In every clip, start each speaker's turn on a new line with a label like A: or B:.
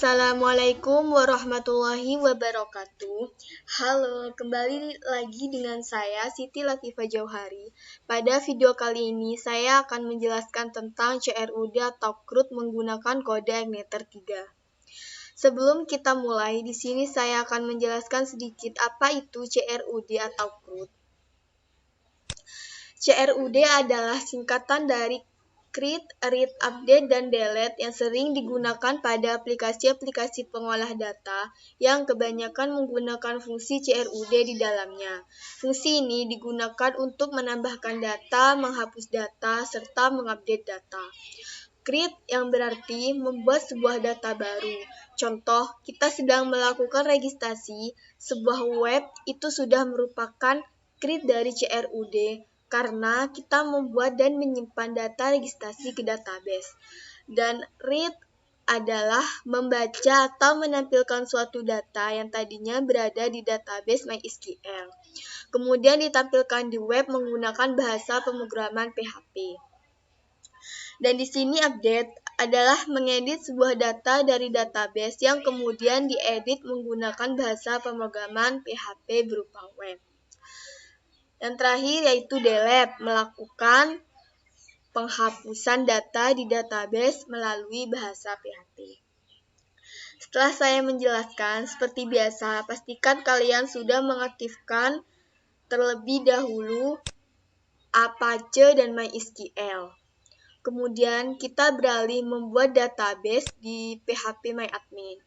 A: Assalamualaikum warahmatullahi wabarakatuh. Halo, kembali lagi dengan saya Siti Latifah Jauhari. Pada video kali ini saya akan menjelaskan tentang CRUD atau CRUD menggunakan kode Agneter 3. Sebelum kita mulai, di sini saya akan menjelaskan sedikit apa itu CRUD atau CRUD. CRUD adalah singkatan dari Create, Read, Update, dan Delete yang sering digunakan pada aplikasi-aplikasi pengolah data yang kebanyakan menggunakan fungsi CRUD di dalamnya. Fungsi ini digunakan untuk menambahkan data, menghapus data, serta mengupdate data. Create yang berarti membuat sebuah data baru. Contoh, kita sedang melakukan registrasi, sebuah web itu sudah merupakan create dari CRUD, karena kita membuat dan menyimpan data registrasi ke database. Dan read adalah membaca atau menampilkan suatu data yang tadinya berada di database MySQL. Kemudian ditampilkan di web menggunakan bahasa pemrograman PHP. Dan di sini update adalah mengedit sebuah data dari database yang kemudian diedit menggunakan bahasa pemrograman PHP berupa web. Yang terakhir yaitu delete, melakukan penghapusan data di database melalui bahasa PHP. Setelah saya menjelaskan, seperti biasa, pastikan kalian sudah mengaktifkan terlebih dahulu Apache dan MySQL. Kemudian kita beralih membuat database di phpMyAdmin.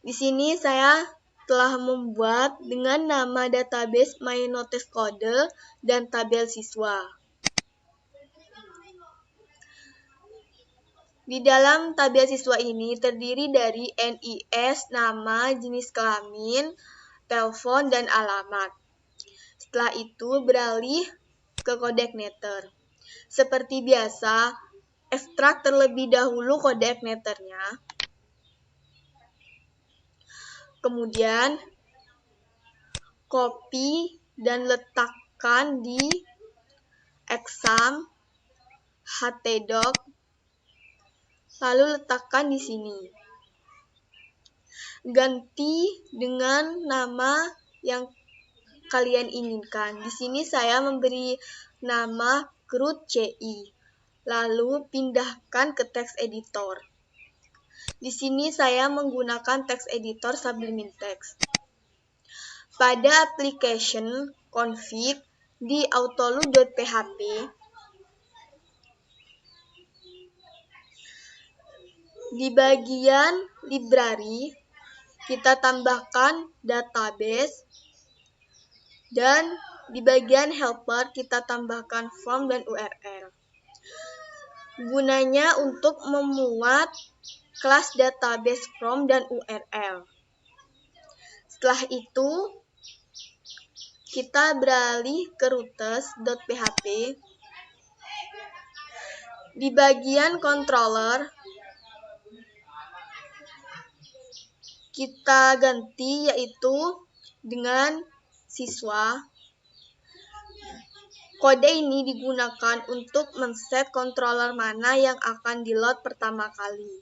A: Di sini saya telah membuat dengan nama database MyNotesCode dan tabel siswa. Di dalam tabel siswa ini terdiri dari NIS, nama, jenis kelamin, telepon, dan alamat. Setelah itu beralih ke kode Agneter. Seperti biasa, ekstrak terlebih dahulu kode Agneternya. Kemudian copy dan letakkan di exam htdoc, lalu letakkan di sini. Ganti dengan nama yang kalian inginkan. Di sini saya memberi nama CRUD-CI, lalu pindahkan ke text editor. Di sini saya menggunakan text editor Sublime Text. Pada application config di autoload.php, di bagian library kita tambahkan database, dan di bagian helper kita tambahkan form dan URL. Gunanya untuk memuat kelas database form dan URL. Setelah itu, kita beralih ke routes.php. Di bagian controller, kita ganti yaitu dengan siswa. Kode ini digunakan untuk men-set controller mana yang akan di-load pertama kali.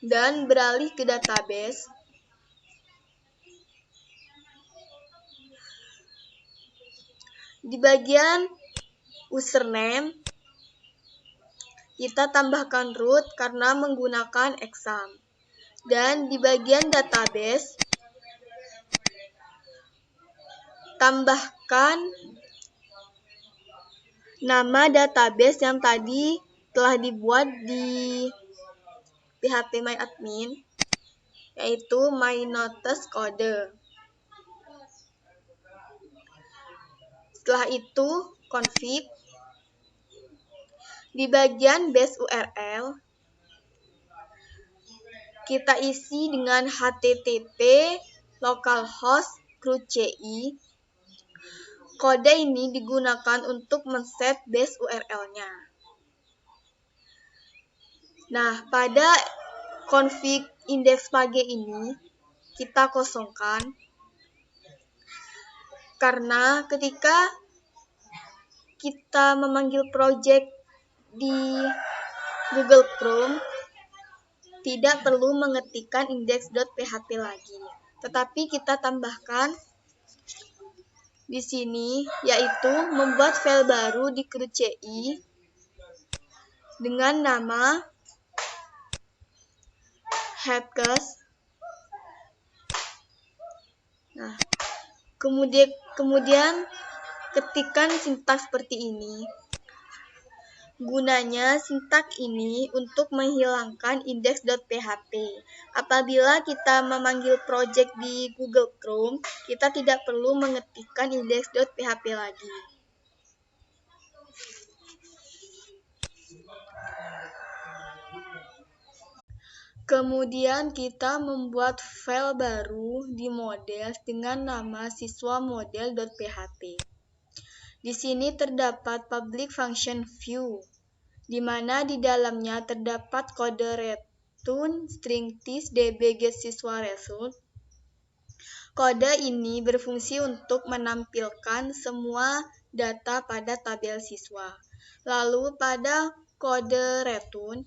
A: Dan beralih ke database. Di bagian username, kita tambahkan root karena menggunakan exam. Dan di bagian database, tambahkan nama database yang tadi telah dibuat di phpMyAdmin, yaitu MyNotesCode. Setelah itu, config. Di bagian base URL, kita isi dengan http localhost CRUD-CI. Kode ini digunakan untuk men-set base URL-nya. Nah, pada config index.php ini, kita kosongkan. Karena ketika kita memanggil project di Google Chrome tidak perlu mengetikkan index.php lagi, tetapi kita tambahkan di sini, yaitu membuat file baru di CRUD-CI dengan nama headcast. Nah, kemudian ketikkan sintaks seperti ini. Gunanya sintaks ini untuk menghilangkan index.php. Apabila kita memanggil project di Google Chrome, kita tidak perlu mengetikkan index.php lagi. Kemudian kita membuat file baru di model dengan nama siswamodel.php. Di sini terdapat public function view, di mana di dalamnya terdapat kode return string tis db get siswa result. Kode ini berfungsi untuk menampilkan semua data pada tabel siswa. Lalu pada kode return,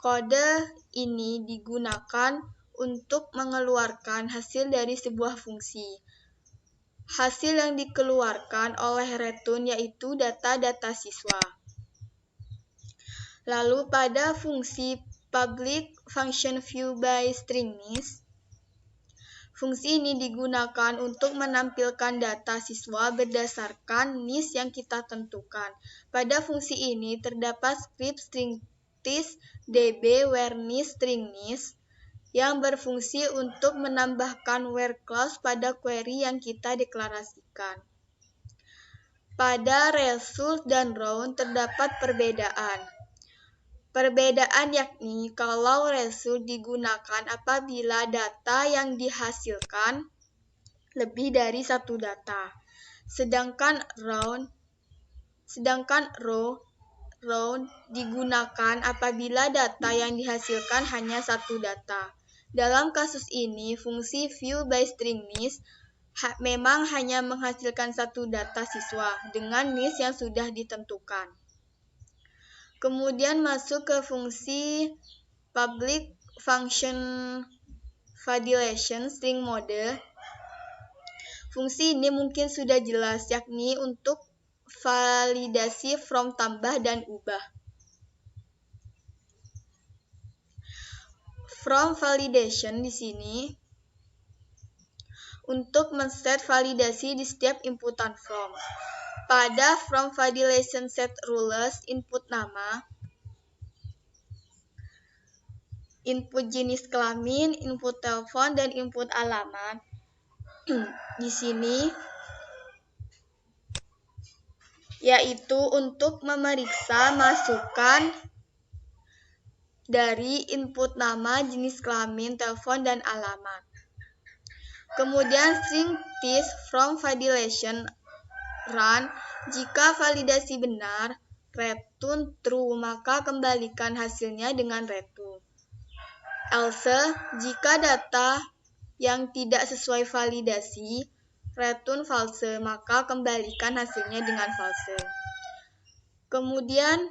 A: kode ini digunakan untuk mengeluarkan hasil dari sebuah fungsi. Hasil yang dikeluarkan oleh return yaitu data-data siswa. Lalu pada fungsi public function view by string nis, fungsi ini digunakan untuk menampilkan data siswa berdasarkan nis yang kita tentukan. Pada fungsi ini terdapat script string tis db where nis string nis yang berfungsi untuk menambahkan where clause pada query yang kita deklarasikan. Pada result dan round terdapat perbedaan. Perbedaan yakni kalau result digunakan apabila data yang dihasilkan lebih dari satu data. Sedangkan round digunakan apabila data yang dihasilkan hanya satu data. Dalam kasus ini, fungsi view by string nis memang hanya menghasilkan satu data siswa dengan nis yang sudah ditentukan. Kemudian masuk ke fungsi public function validation string mode. Fungsi ini mungkin sudah jelas, yakni untuk validasi from tambah dan ubah. From validation di sini untuk men-set validasi di setiap inputan from. Pada from validation set rules input nama, input jenis kelamin, input telepon, dan input alamat. Di sini yaitu untuk memeriksa masukan dari input nama, jenis kelamin, telepon, dan alamat. Kemudian string tis from validation run, jika validasi benar, return true, maka kembalikan hasilnya dengan return. Else, jika data yang tidak sesuai validasi, return false, maka kembalikan hasilnya dengan false. Kemudian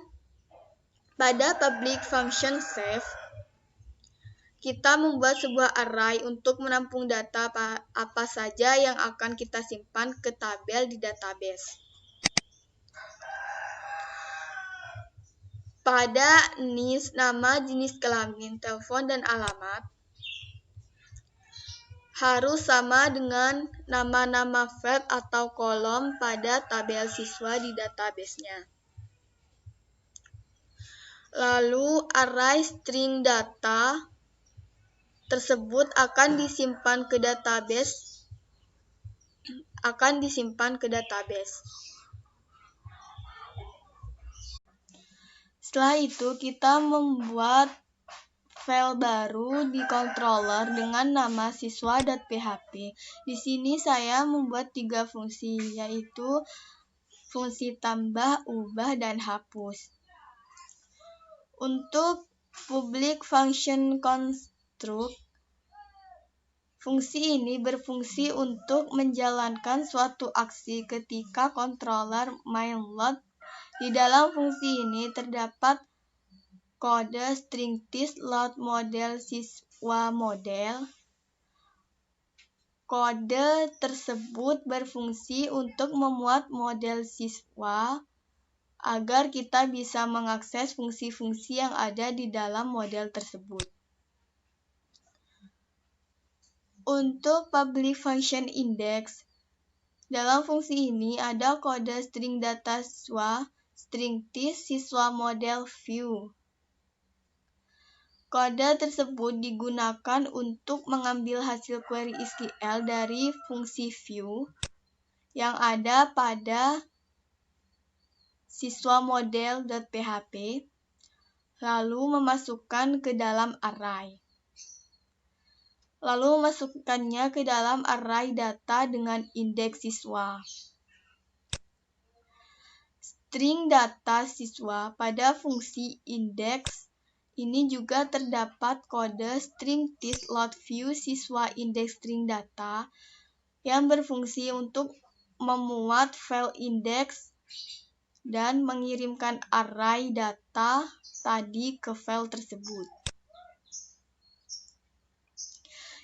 A: pada public function save, kita membuat sebuah array untuk menampung data apa saja yang akan kita simpan ke tabel di database. Pada nis nama, jenis kelamin, telepon, dan alamat harus sama dengan nama-nama field atau kolom pada tabel siswa di database-nya. Lalu array string data tersebut akan disimpan ke database. Setelah itu kita membuat file baru di controller dengan nama siswa.php. Di sini saya membuat 3 fungsi, yaitu fungsi tambah, ubah, dan hapus. Untuk public function construct, fungsi ini berfungsi untuk menjalankan suatu aksi ketika controller main load. Di dalam fungsi ini terdapat kode string tis load model siswa model. Kode tersebut berfungsi untuk memuat model siswa agar kita bisa mengakses fungsi-fungsi yang ada di dalam model tersebut. Untuk public function index, dalam fungsi ini ada kode string data siswa, string tis siswa model view. Kode tersebut digunakan untuk mengambil hasil query SQL dari fungsi view yang ada pada siswa model.php, lalu memasukkan ke dalam array. Lalu memasukkannya ke dalam array data dengan indeks siswa. String data siswa pada fungsi index ini juga terdapat kode string tis load view siswa indeks string data yang berfungsi untuk memuat file index dan mengirimkan array data tadi ke file tersebut.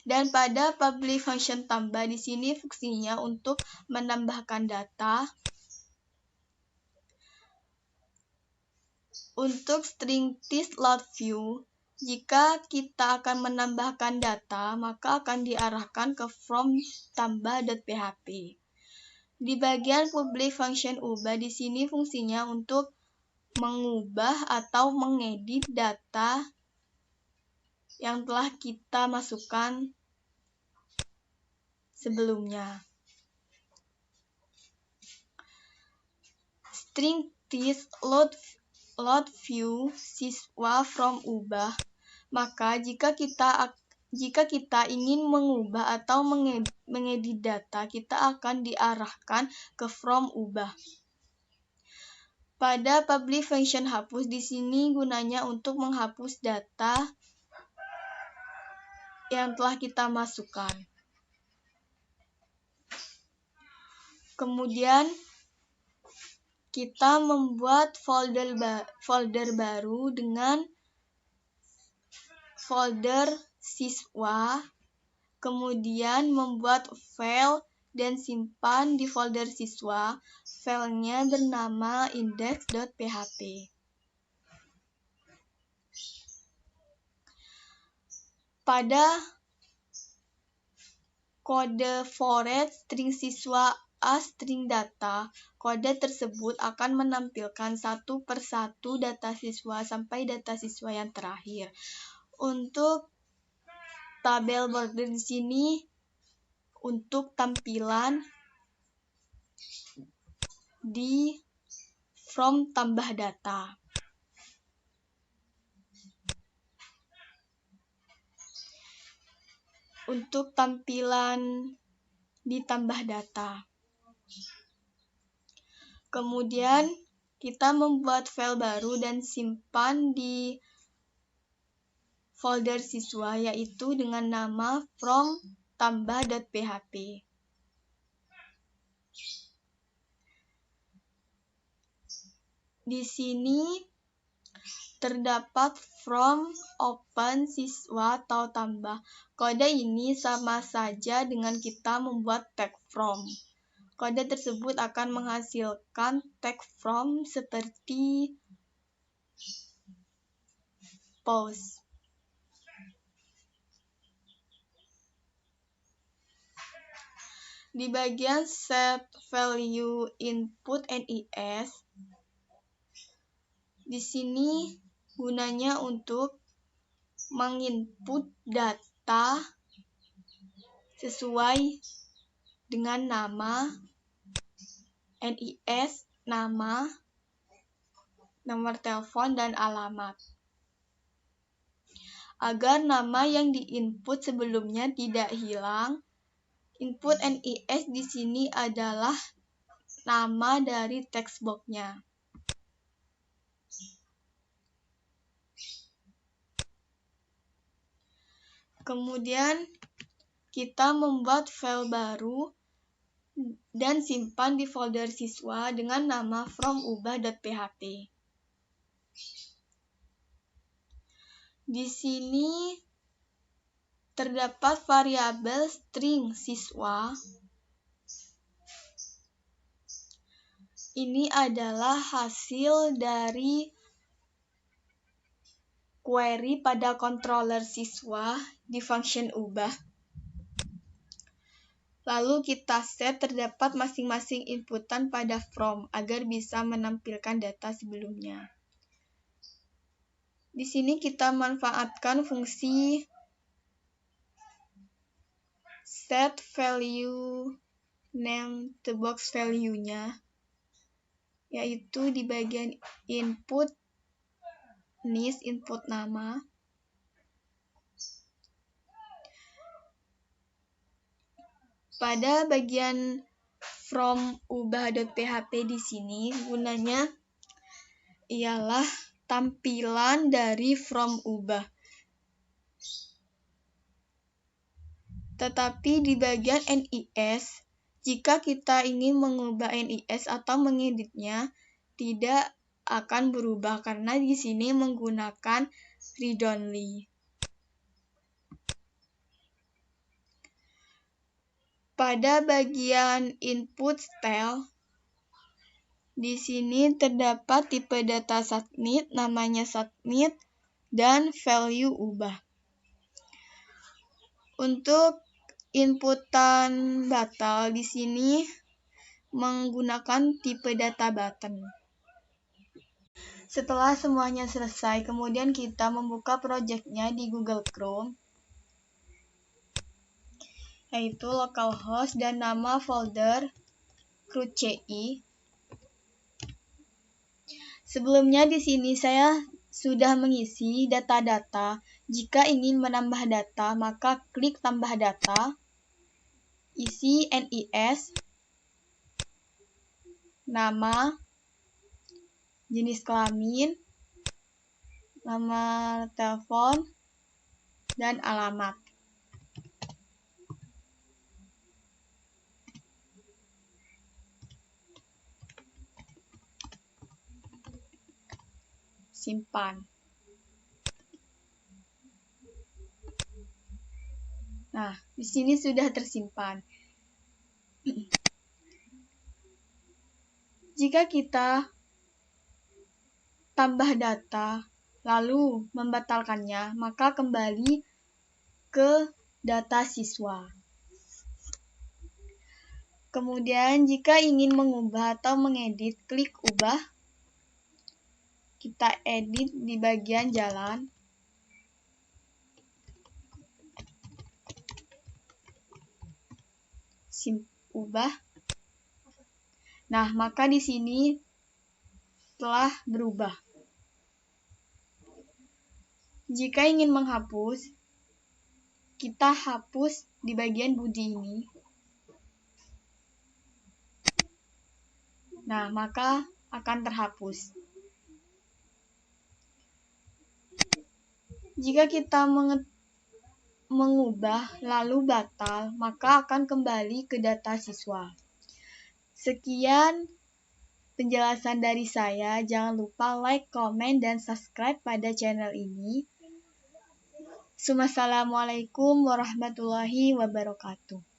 A: Dan pada public function tambah di sini fungsinya untuk menambahkan data. Untuk string tis load view, jika kita akan menambahkan data, maka akan diarahkan ke from tambah.php. Di bagian public function ubah di sini fungsinya untuk mengubah atau mengedit data yang telah kita masukkan sebelumnya. String tis load view siswa from ubah, maka jika kita ingin mengubah atau mengedit data, kita akan diarahkan ke from ubah. Pada public function hapus di sini gunanya untuk menghapus data yang telah kita masukkan. Kemudian kita membuat folder baru dengan folder siswa, kemudian membuat file dan simpan di folder siswa. Filenya bernama index.php. Pada kode for string siswa a string data, kode tersebut akan menampilkan satu persatu data siswa sampai data siswa yang terakhir. Untuk tabel border di sini untuk tampilan di from tambah data. Untuk tampilan ditambah data. Kemudian kita membuat file baru dan simpan di folder siswa, yaitu dengan nama from tambah.php. Di sini terdapat from, open, siswa, atau tambah. Kode ini sama saja dengan kita membuat tag from. Kode tersebut akan menghasilkan tag from seperti post. Di bagian set value input NIS, di sini gunanya untuk menginput data sesuai dengan nama NIS, nama, nomor telepon, dan alamat. Agar nama yang diinput sebelumnya tidak hilang, input NIS di sini adalah nama dari text box-nya. Kemudian kita membuat file baru dan simpan di folder siswa dengan nama from ubah.php. Di sini terdapat variabel string siswa. Ini adalah hasil dari query pada controller siswa di function ubah. Lalu kita set terdapat masing-masing inputan pada from agar bisa menampilkan data sebelumnya. Di sini kita manfaatkan fungsi set value name the box value-nya, yaitu di bagian input nis input nama. Pada bagian from ubah.php di sini gunanya ialah tampilan dari from ubah. Tetapi di bagian NIS, jika kita ingin mengubah NIS atau mengeditnya, tidak akan berubah karena di sini menggunakan read-only. Pada bagian input style, di sini terdapat tipe data submit, namanya submit, dan value ubah. Untuk inputan batal di sini menggunakan tipe data button. Setelah semuanya selesai, kemudian kita membuka projectnya di Google Chrome, yaitu localhost dan nama folder CRUD-CI. Sebelumnya di sini saya sudah mengisi data-data. Jika ingin menambah data, maka klik tambah data, isi NIS, nama, jenis kelamin, nama telepon, dan alamat. Simpan. Nah, di sini sudah tersimpan. Jika kita tambah data, lalu membatalkannya, maka kembali ke data siswa. Kemudian, jika ingin mengubah atau mengedit, klik ubah. Kita edit di bagian jalan. Ubah. Nah, maka di sini telah berubah. Jika ingin menghapus, kita hapus di bagian body ini. Nah, maka akan terhapus. Jika kita mengubah lalu batal, maka akan kembali ke data siswa. Sekian penjelasan dari saya. Jangan lupa like, komen, dan subscribe pada channel ini. Wassalamualaikum warahmatullahi wabarakatuh.